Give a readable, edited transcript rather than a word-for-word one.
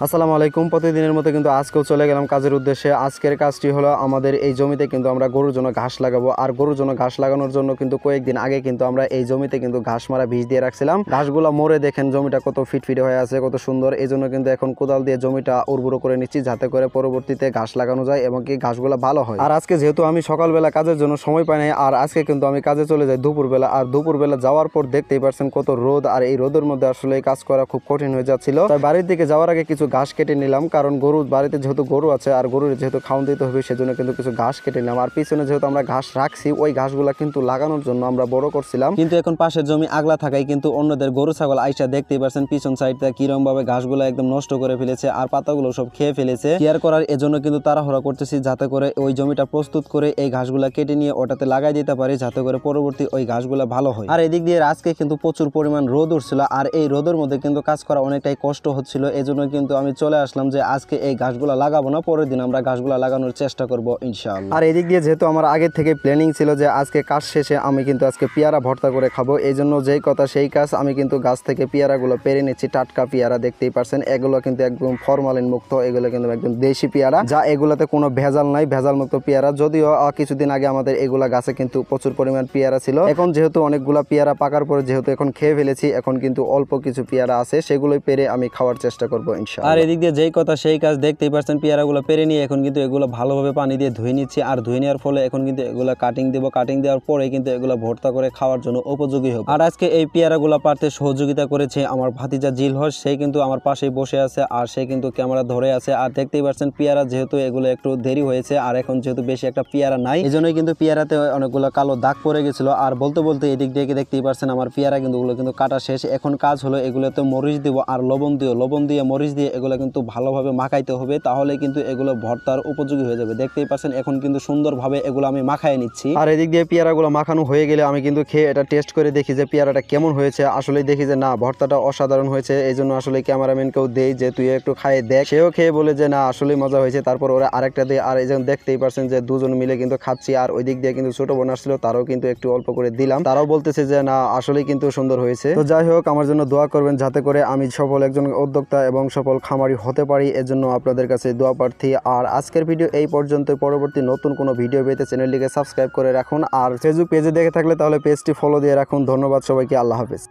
আসসালামু আলাইকুম। প্রতিদিনের মতো কিন্তু আজকেও চলে গেলাম কাজের উদ্দেশ্যে। আজকের কাজটি হলো আমাদের এই জমিতে কিন্তু আমরা গরুর জন্য ঘাস লাগাবো। আর গরুর জন্য ঘাস লাগানোর জন্য কিন্তু কয়েকদিন আগে কিন্তু আমরা এই জমিতে কিন্তু ঘাস মারা বীজ দিয়ে রাখছিলাম। ঘাসগুলো মরে দেখেন জমিটা কত ফিটফিটে হয়ে আছে, কত সুন্দর। এই জন্য কিন্তু এখন কোদাল দিয়ে জমিটা উর্বর করে নিচ্ছি, যাতে করে পরবর্তীতে ঘাস লাগানো যায় এবং কি ঘাসগুলো ভালো হয়। আর আজকে যেহেতু আমি সকালবেলা কাজের জন্য সময় পাই নাই, আর আজকে কিন্তু আমি কাজে চলে যাই দুপুরবেলা। আর দুপুরবেলা যাওয়ার পর দেখতেই পারছেন কত রোদ, আর এই রোদের মধ্যে আসলে কাজ করা খুব কঠিন হয়ে যাচ্ছিল। তাই বাড়ির দিকে যাওয়ার আগে কিছু ঘাস কেটে নিলাম, কারণ গরু বাড়িতে যেহেতু গরু আছে আর গরুর যেহেতু খাওয়ান দিতে হবে, সেজন্য কিন্তু কিছু ঘাস কেটে নিলাম। আর পিছনে যেহেতু আমরা ঘাস রাখছি, ওই ঘাসগুলা কিন্তু লাগানোর জন্য আমরা বড় করছিলাম, কিন্তু এখন পাশের জমি আগলা থাকায় কিন্তু অন্যদের গরু ছাগল আইসা দেখতেই পারছেন পিছন সাইডটা কিরকম ভাবে ঘাসগুলো একদম নষ্ট করে ফেলেছে আর পাতাগুলো সব খেয়ে ফেলেছে। কেয়ার করার এজন্য কিন্তু তাড়াহুড়া করতেছি, যাতে করে ওই জমিটা প্রস্তুত করে এই ঘাসগুলা কেটে নিয়ে ওটাতে লাগাই দিতে পারি, যাতে করে পরবর্তী ওই ঘাসগুলা ভালো হয়। আর এদিক দিয়ে আজকে কিন্তু প্রচুর পরিমাণ রোদ উঠছিল, আর এই রোদের মধ্যে কিন্তু কাজ করা অনেকটাই কষ্ট হচ্ছিল। এজন্য কিন্তু আমি চলে আসলাম যে আজকে এই ঘাসগুলা লাগাবো না, পরের দিন আমরা ঘাসগুলা লাগানোর চেষ্টা করবো ইনশাআল্লাহ। আর এদিক দিয়ে যেহেতু আমার আগে থেকে প্ল্যানিং ছিল যে আজকে কাজ শেষে আমি কিন্তু আজকে পেয়ারা ভর্তা করে খাবো, এই জন্য যেই কথা সেই কাজ। আমি কিন্তু গাছ থেকে পেয়ারাগুলো পেরে নিচ্ছি, টাটকা পেয়ারা দেখতেই পারছেন। এগুলো কিন্তু একদম ফরমালিন মুক্ত, এগুলো কিন্তু একদম দেশি পেয়ারা, যা এগুলাতে কোনো ভেজাল নাই, ভেজাল মুক্ত পেয়ারা। যদিও কিছুদিন আগে আমাদের এগুলা গাছে কিন্তু প্রচুর পরিমাণ পেয়ারা ছিল, এখন যেহেতু অনেকগুলা পেয়ারা পাকার পরে যেহেতু এখন খেয়ে ফেলেছি, এখন কিন্তু অল্প কিছু পেয়ারা আছে, সেগুলোই পেরে আমি খাওয়ার চেষ্টা করবো ইনশাআল্লাহ। আর এদিক দিয়ে যেই কথা সেই কাজ, দেখতেই পারছেন পেয়ারাগুলো পেরে নিয়ে এখন কিন্তু এগুলো ভালোভাবে পানি দিয়ে ধুয়ে নিচ্ছি। আর ধুয়ে নেওয়ার ফলে এখন কিন্তু এগুলো কাটিং দেবো, কাটিং দেওয়ার পরে কিন্তু এগুলো ভর্তা করে খাওয়ার জন্য উপযোগী হবে। আর আজকে এই পেয়ারাগুলো পারতে সহযোগিতা করেছে আমার ভাতিজা জিলহস, সে কিন্তু আমার পাশেই বসে আছে আর সে কিন্তু ক্যামেরা ধরে আছে। আর দেখতেই পাচ্ছেন পেয়ারা যেহেতু এগুলো একটু দেরি হয়েছে, আর এখন যেহেতু বেশি একটা পেয়ারা নাই, এই জন্যই কিন্তু পেয়ারাতে অনেকগুলো কালো দাগ পড়ে গেছিল। আর বলতে বলতে এদিক দিয়ে দেখতেই পাচ্ছেন আমার পেয়ারা কিন্তু ওগুলো কিন্তু কাটা শেষ। এখন কাজ হলো এগুলোতে মরিচ দিব আর লবণ দিও, লবণ দিয়ে মরিচ দিয়ে এগুলো কিন্তু ভালোভাবে মাখাইতে হবে, তাহলে কিন্তু এগুলো ভর্তার উপযোগী হয়ে যাবে। দেখতেই পাচ্ছেন এখন কিন্তু সুন্দরভাবে এগুলো আমি মাখায় নিচ্ছি। আর এদিক দিয়ে পেয়ারাগুলো মাখানো হয়ে গেলে আমি কিন্তু খেয়ে এটা টেস্ট করে দেখি যে পেয়ারাটা কেমন হয়েছে। আসলে দেখি যে না, ভর্তাটা অসাধারণ হয়েছে। এই জন্য আসলে ক্যামেরাম্যানকেও দেই যে তুই একটু খাইয়ে দেখ, সেও খেয়ে বলে যে না আসলে মজা হয়েছে। তারপর ওরা আরেকটা দেয়, আর এই জন্য দেখতেই পারছেন যে দুজন মিলে কিন্তু খাচ্ছি। আর ওই দিক দিয়ে কিন্তু ছোট বোন আসছিল, তারাও কিন্তু একটু অল্প করে দিলাম, তারাও বলতেছে যে না আসলে কিন্তু সুন্দর হয়েছে। তো যাই হোক, আমার জন্য দোয়া করবেন যাতে করে আমি সফল একজন উদ্যোক্তা এবং সফল খামারি হতে পারি, এর জন্য আপনাদের কাছে দোয়া প্রার্থী। আর আজকের ভিডিও এই পর্যন্ত। পরবর্তী নতুন কোনো ভিডিও পেতে চ্যানেলটিকে সাবস্ক্রাইব করে রাখুন, আর ফেসবুক পেজে দেখে থাকলে তাহলে পেজটি ফলো দিয়ে রাখুন। ধন্যবাদ সবাইকে, আল্লাহ হাফেজ।